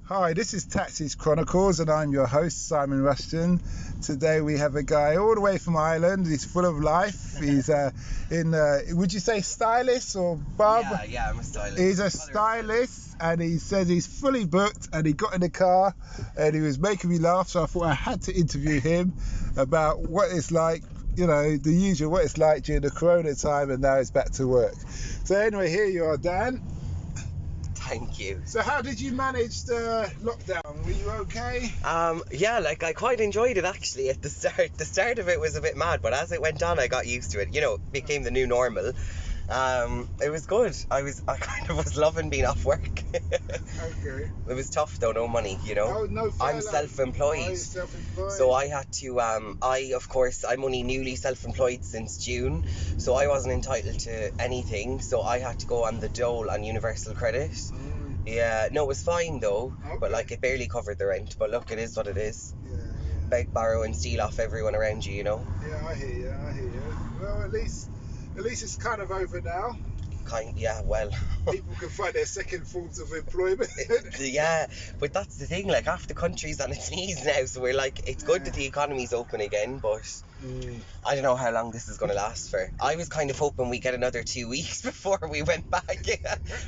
Hi, this is Taxichronicles and I'm your host, Simon Rushton. Today we have a guy all the way from Ireland. He's full of life. He's would you say stylist or barber? Yeah, I'm a stylist. He's a stylist and he says he's fully booked, and he got in the car and he was making me laugh, so I thought I had to interview him about what it's like, you know, the usual, what it's like during the Corona time, and now he's back to work. So anyway, here you are, Dan. Thank you. So how did you manage the lockdown? Were you okay? Yeah, like I quite enjoyed it actually at the start. The start of it was a bit mad, but as it went on I got used to it. You know, it became the new normal. It was good. I kind of was loving being off work. Okay. It was tough though, no money, you know. Oh, no, I'm self-employed. Oh, you're self-employed. So I had to, I'm only newly self-employed since June, so I wasn't entitled to anything, so I had to go on the dole on universal credit. Yeah, no, it was fine though, Okay. but like it barely covered the rent, but look, it is what it is. Yeah. Beg, borrow and steal off everyone around you know. Yeah, I hear you. Well, at least it's kind of over now. Yeah, well. People can find their second forms of employment. Yeah, but that's the thing, like half the country's on its knees now, so we're like, it's good that the economy's open again, but I don't know how long this is going to last for. I was kind of hoping we get another 2 weeks before we went back,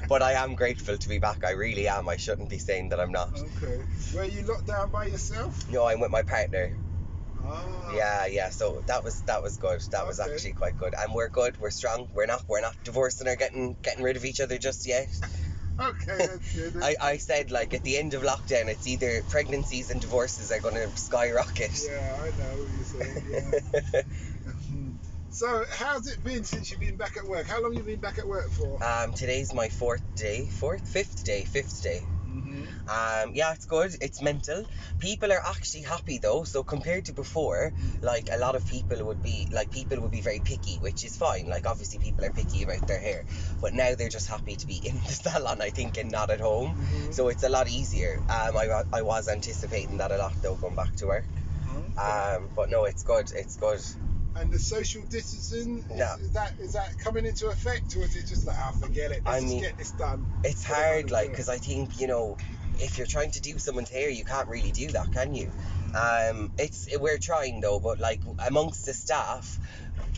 but I am grateful to be back, I really am. I shouldn't be saying that I'm not. Okay. Were you locked down by yourself? No, I'm with my partner. Ah. Yeah, so that was good. That was actually quite good, and we're good. We're strong. We're not divorcing or getting rid of each other just yet. Okay, that's good. I said, like, at the end of lockdown, it's either pregnancies and divorces are going to skyrocket. Yeah, I know what you're saying. Yeah. So, how's it been since you've been back at work? How long have you been back at work for? Today's my fifth day. Yeah, it's good. It's mental. People are actually happy though. So compared to before, like a lot of people would be very picky, which is fine. Like obviously people are picky about their hair, but now they're just happy to be in the salon, I think, and not at home. So it's a lot easier. I was anticipating that a lot though, going back to work. But no, it's good. It's good. And the social distancing, is that coming into effect, or is it just like, forget it, let's just get this done? It's hard, like, because I think, you know, if you're trying to do someone's hair, you can't really do that, can you? We're trying though, but like amongst the staff,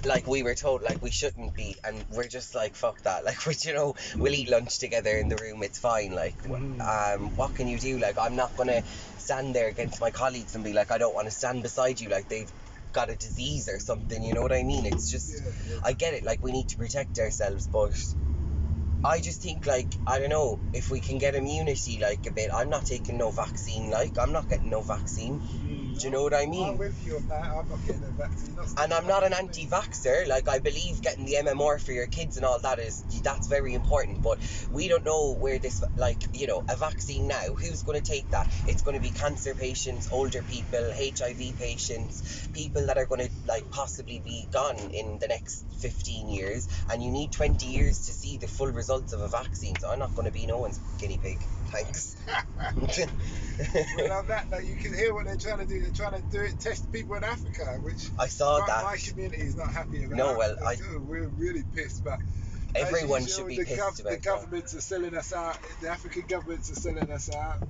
like we were told like we shouldn't be, and we're just like, fuck that, like, we'll eat lunch together in the room, it's fine, like, what can you do? Like, I'm not gonna stand there against my colleagues and be like, I don't want to stand beside you, like they've got a disease or something, you know what I mean? It's just, I get it, like we need to protect ourselves, but I just think, like, I don't know, if we can get immunity, like, a bit. I'm not taking no vaccine, like, I'm not getting no vaccine. Do you know what I mean? I'm with you on that. I'm not getting a vaccine. And I'm not an anti-vaxxer. Like, I believe getting the MMR for your kids and all that's very important. But we don't know where this, like, you know, a vaccine now, who's going to take that? It's going to be cancer patients, older people, HIV patients, people that are going to, like, possibly be gone in the next 15 years. And you need 20 years to see the full results of a vaccine. So I'm not going to be no one's guinea pig. Thanks. Well, on that note, you can hear what they're trying to do. They're trying to do it, test people in Africa, which I saw that. My community is not happy about. No, well, we're really pissed. But everyone should be pissed about the governments are selling us out. The African governments are selling us out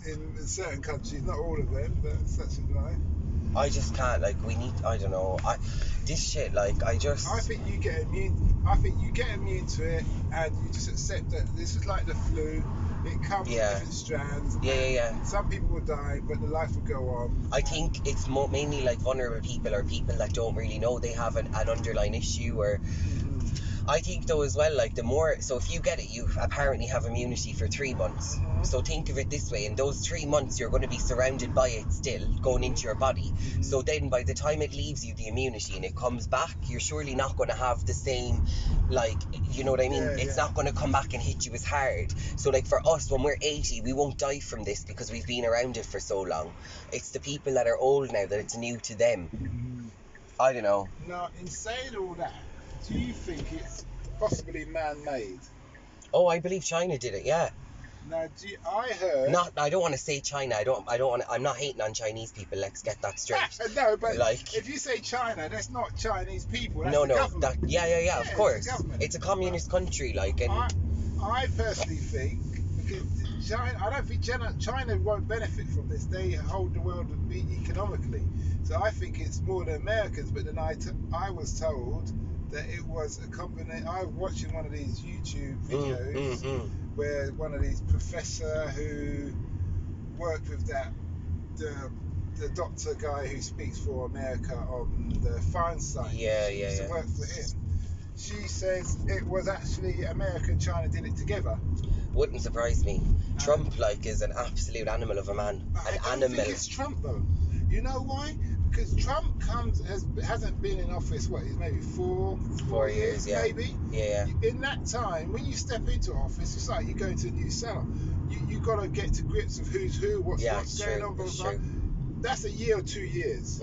in certain countries, not all of them, but such is life. I just can't, like, I don't know, this shit, like, I think you get immune to it, and you just accept that this is like the flu. It comes in different strands. Yeah. Some people will die, but the life will go on. I think it's mainly like vulnerable people or people that don't really know they have an underlying issue, or I think though as well, like so if you get it, you apparently have immunity for 3 months. So think of it this way, in those 3 months you're going to be surrounded by it still going into your body. So then by the time it leaves you, the immunity, and it comes back, you're surely not going to have the same, like, you know what I mean? It's not going to come back and hit you as hard. So like for us, when we're 80, we won't die from this because we've been around it for so long. It's the people that are old now that it's new to them. I don't know. Now, in saying all that, do you think it's possibly man-made? Oh, I believe China did it, yeah. Now, I heard... I don't want to say China. I'm not hating on Chinese people. Let's get that straight. No, but like, if you say China, that's not Chinese people. That's the government. Yeah, of course. It's a communist country, like, and... I personally think, because China, I don't think China won't benefit from this. They hold the world economically. So I think it's more the Americans. But then I was told that it was a combination. I was watching one of these YouTube videos where one of these professor who worked with the doctor guy who speaks for America on the foreign side. She used to work for him. She says it was actually America and China did it together. Wouldn't surprise me. Trump is an absolute animal of a man. I don't think it's Trump though. You know why? Because Trump hasn't been in office. What? He's maybe four years, maybe. Yeah. In that time, when you step into office, it's like you go to a new salon. You got to get to grips of who's who, what's going on. Blah, blah. That's a year or 2 years.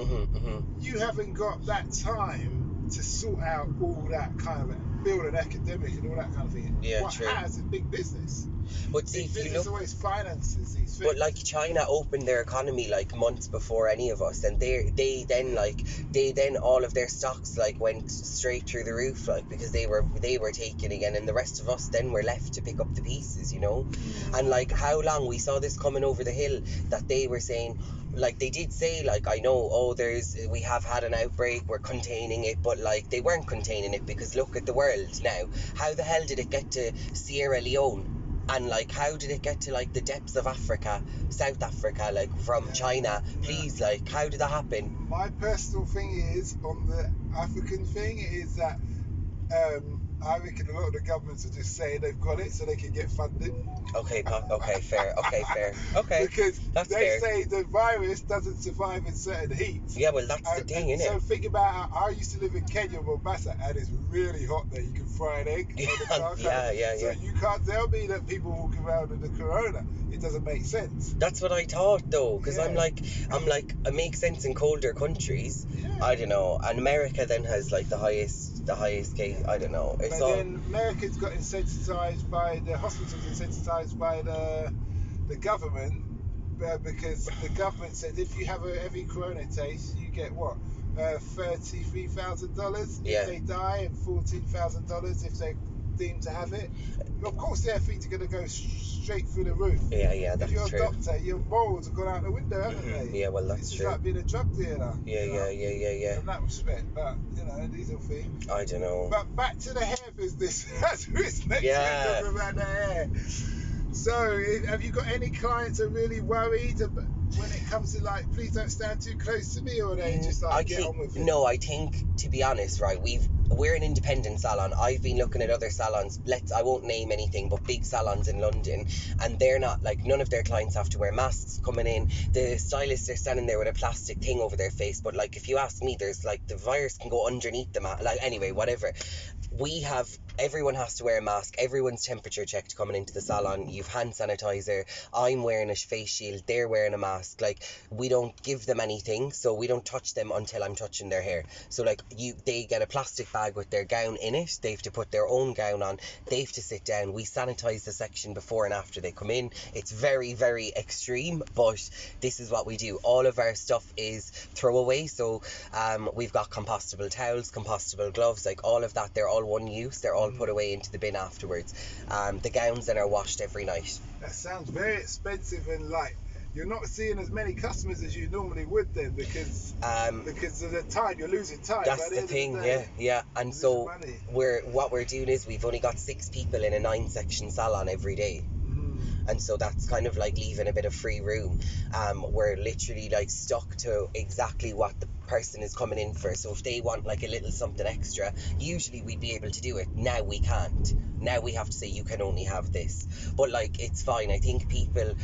You haven't got that time to sort out all that kind of build an academic and all that kind of thing. What has is big business. But see, if you look, always finances these things. But like China opened their economy like months before any of us, and they then all of their stocks like went straight through the roof, like because they were taken again, and the rest of us then were left to pick up the pieces, you know. And like how long we saw this coming over the hill, that they were saying, like they did say, like, I know, we have had an outbreak, we're containing it, but like they weren't containing it, because look at the world now. How the hell did it get to Sierra Leone? And like how did it get to like the depths of Africa, South Africa, like from China? Please, like how did that happen? My personal thing is on the African thing is that I reckon a lot of the governments are just saying they've got it so they can get funding. Okay, fair. Okay, because that's they fair. say the virus doesn't survive in certain heat. Yeah, well, that's the thing, innit? So think about I used to live in Kenya, Mombasa, and it's really hot there. You can fry an egg. So you can't tell me that people walking around with the corona. It doesn't make sense. That's what I thought though, because I'm like, it makes sense in colder countries. Yeah. I don't know. And America then has like the highest case. I don't know. But then Americans got incentivized by the hospitals, incentivized by the government, because the government said if you have a heavy corona case, you get what? $33,000 if they die, and $14,000 if they're deemed to have it. Of course, their fees are going to go straight through the roof. Yeah, that's true. If you're a doctor, your morals have gone out the window, haven't they? Yeah, well, that's true. It's like being a drug dealer. Yeah. In that respect, but these are things. I don't know. But back to the hair business. That's who's next. We're talking about the hair. So, have you got any clients that are really worried when it comes to like, please don't stand too close to me, or they just like get on with it? No, I think, to be honest, right, we're an independent salon. I've been looking at other salons, I won't name anything, but big salons in London, and they're not, like, none of their clients have to wear masks coming in. The stylists are standing there with a plastic thing over their face, but like, if you ask me, there's like, the virus can go underneath the mask, like, anyway, whatever. Everyone has to wear a mask, everyone's temperature checked coming into the salon, you've hand sanitizer, I'm wearing a face shield, they're wearing a mask, like, we don't give them anything, so we don't touch them until I'm touching their hair. So like, they get a plastic bag with their gown in it, they have to put their own gown on, they have to sit down, we sanitize the section before and after they come in. It's very, very extreme, but this is what we do. All of our stuff is throwaway, so we've got compostable towels, compostable gloves, like all of that, they're all one use, they're all put away into the bin afterwards. The gowns then are washed every night. That sounds very expensive, and like you're not seeing as many customers as you normally would then, because of the time, you're losing time. That's the thing, yeah. And so what we're doing is we've only got 6 people in a 9-section salon every day. And so that's kind of like leaving a bit of free room. We're literally like stuck to exactly what the person is coming in for. So if they want like a little something extra, usually we'd be able to do it. Now we can't. Now we have to say you can only have this. But like, it's fine. I think people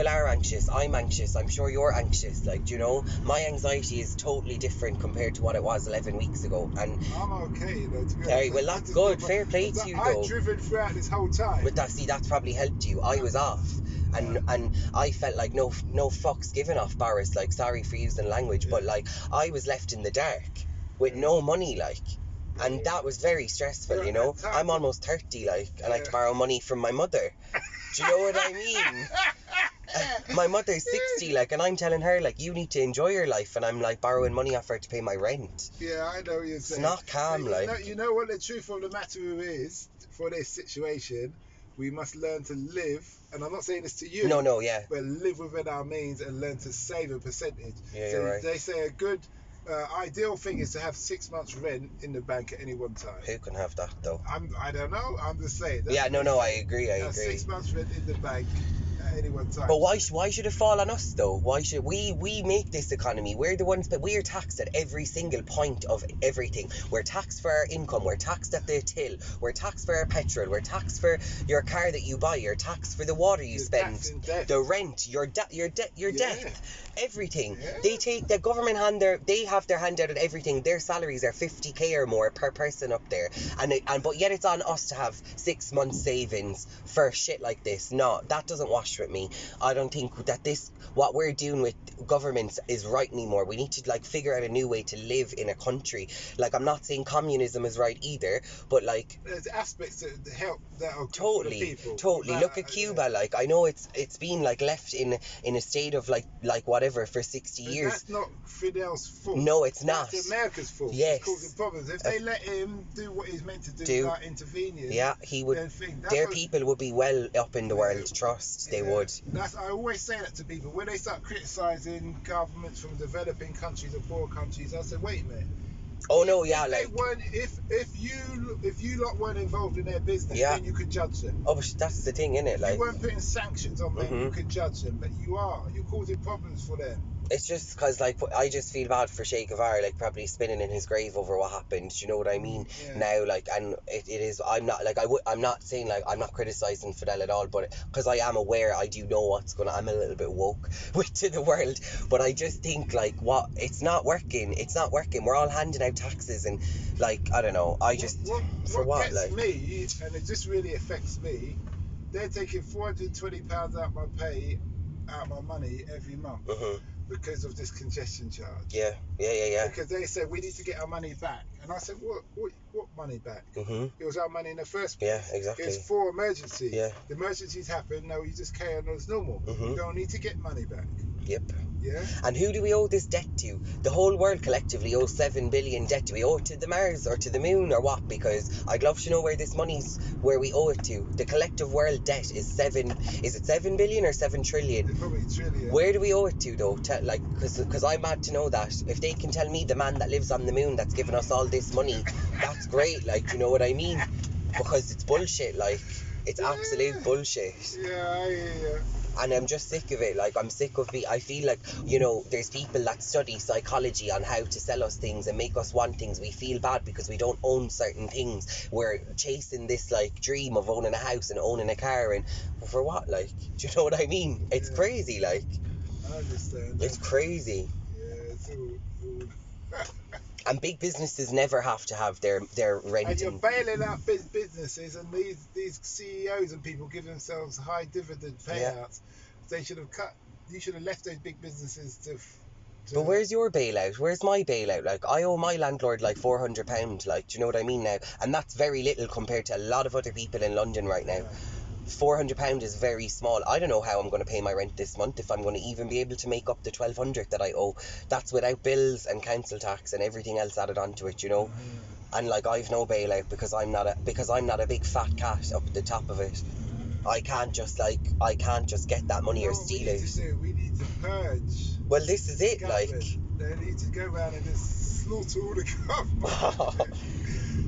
are anxious. I'm anxious. I'm sure you're anxious. Like, you know, my anxiety is totally different compared to what it was 11 weeks ago. And I'm okay, though, to be honest. Hey, well, that's good. Fair play to you, though. I've driven throughout this whole time. But that's probably helped you. I was off. And I felt like no fucks given off Boris, like, sorry for using language, but like, I was left in the dark with no money, like, and that was very stressful, you know. I'm almost 30, like, and I had to borrow money from my mother. Do you know what I mean? My mother's 60, like, and I'm telling her, like, you need to enjoy your life, and I'm like borrowing money off her to pay my rent. Yeah, I know what you're saying. It's not calm, like. You know what the truth of the matter is for this situation? we must learn to live, and I'm not saying this to you, No, yeah. but live within our means and learn to save a percentage. Yeah, so you're right. they say a good ideal thing is to have 6 months rent in the bank at any one time. Who can have that though? I don't know. I'm just saying. Yeah, no, I agree. 6 months rent in the bank at any one time. But why should it fall on us though? Why should we make this economy? We're the ones, but we are taxed at every single point of everything. We're taxed for our income. We're taxed at the till. We're taxed for our petrol. We're taxed for your car that you buy. You're taxed for the water you spend, the rent, your death, everything. Yeah. They take the government they have their hand out at everything. Their salaries are 50k or more per person up there, but yet it's on us to have 6 months savings for shit like this. No, that doesn't wash with me. I don't think that what we're doing with governments is right anymore. We need to like figure out a new way to live in a country. Like, I'm not saying communism is right either, but like there's aspects that help that are totally good for the people. totally. Look at Cuba. Like, I know it's been like left in a state of like whatever for 60 but years. That's not Fidel's fault. No, it's not. That's America's fault. Yes. It's causing problems. If they let him do what he's meant to do without intervening, yeah, he would. People would be well up in the world. Trust, they would. I always say that to people when they start criticising governments from developing countries or poor countries. I say, wait a minute. Oh no, yeah, if you lot weren't involved in their business, then you could judge them. Oh, but that's the thing, innit? Like, you weren't putting sanctions on them, you could judge them, but you're causing problems for them. It's just because, like, I just feel bad for Che Guevara, like, probably spinning in his grave over what happened. Do you know what I mean? Yeah. Now, like, and it is. I'm not like I'm not saying like I'm not criticizing Fidel at all, but because I am aware, I do know what's going. I'm a little bit woke to the world, but I just think like it's not working. It's not working. We're all handing out taxes and like I don't know. I just what gets me, and it just really affects me. They're taking £420 out my pay, out my money every month. Because of this congestion charge. Yeah. Because they said we need to get our money back, and I said, what money back? It was our money in the first place. Yeah, exactly. It's for emergency. Yeah. The emergencies happen. No, you just carry on as normal. You don't need to get money back. Yep. Yeah. And who do we owe this debt to? The whole world collectively owes 7 billion debt. Do we owe it to the Mars or to the moon or what? Because I'd love to know where where we owe it to. The collective world debt is 7 billion or 7 trillion? It's probably trillion. Where do we owe it to though? Because I'm mad to know that. If they can tell me the man that lives on the moon that's given us all this money, that's great. Like, you know what I mean? Because it's bullshit. Like, it's absolute bullshit. Yeah. And I'm just sick of it. Like, I'm sick of I feel like, you know, there's people that study psychology on how to sell us things and make us want things. We feel bad because we don't own certain things. We're chasing this, like, dream of owning a house and owning a car. And for what? Like, do you know what I mean? It's crazy, like. I understand. It's crazy. Yeah, it's all... And big businesses never have to have their rent. And you're bailing out businesses, and these CEOs and people give themselves high dividend payouts. They should have you should have left those big businesses to... But where's your bailout? Where's my bailout? Like, I owe my landlord like £400, like, do you know what I mean now? And that's very little compared to a lot of other people in London right now. £400 is very small. I don't know how I'm going to pay my rent this month, if I'm going to even be able to make up the £1,200 that I owe. That's without bills and council tax and everything else added onto it, you know. And like, I've no bailout because I'm not a big fat cat up at the top of it. I can't just get that money or steal it. We need to purge. Well, this is it, like. They need to go around and just slaughter all the government.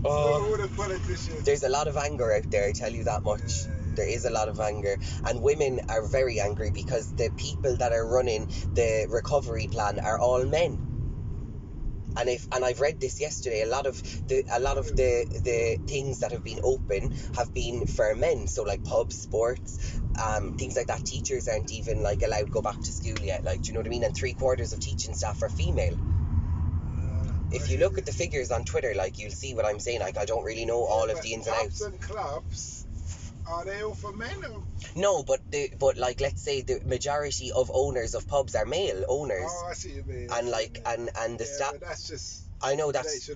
All the politicians. There's a lot of anger out there, I tell you that much. There is a lot of anger, and women are very angry because the people that are running the recovery plan are all men. And I've read this yesterday. A lot of the things that have been open have been for men. So like pubs, sports, things like that. Teachers aren't even like allowed to go back to school yet. Like, do you know what I mean? And 3/4 of teaching staff are female. If you look at the figures on Twitter, like, you'll see what I'm saying. Like, I don't really know all of the ins and outs. Pubs and clubs, are they all for men? Or? No, but like, let's say the majority of owners of pubs are male owners. Oh, I see what you mean. And like, and the staff. That's just. I know that's.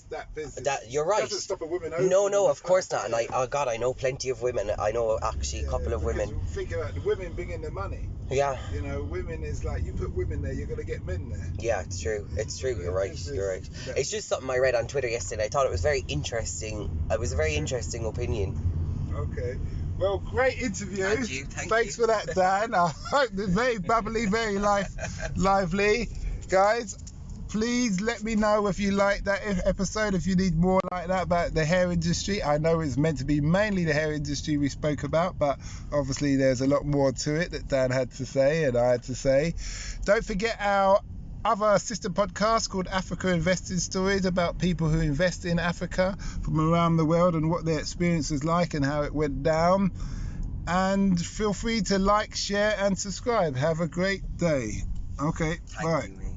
That business. That you're right. Doesn't stop a woman owning. No, of course not. And I know plenty of women. I know actually a couple of women. Think about the women bringing the money. Yeah. You know, women is like, you put women there, you're gonna get men there. Yeah, it's true. You're right. It's just something I read on Twitter yesterday. I thought it was very interesting. It was a very interesting opinion. Okay. Well, great interview. And you, Thanks you. for that, Dan. I hope it's very bubbly, very lively. Guys, please let me know if you like that episode, if you need more like that about the hair industry. I know it's meant to be mainly the hair industry we spoke about, but obviously there's a lot more to it that Dan had to say and I had to say. Don't forget our other sister podcast called Africa Investing Stories, about people who invest in Africa from around the world and what their experience is like and how it went down. And feel free to like, share and subscribe. Have a great day. Okay, Thank bye. you, mate.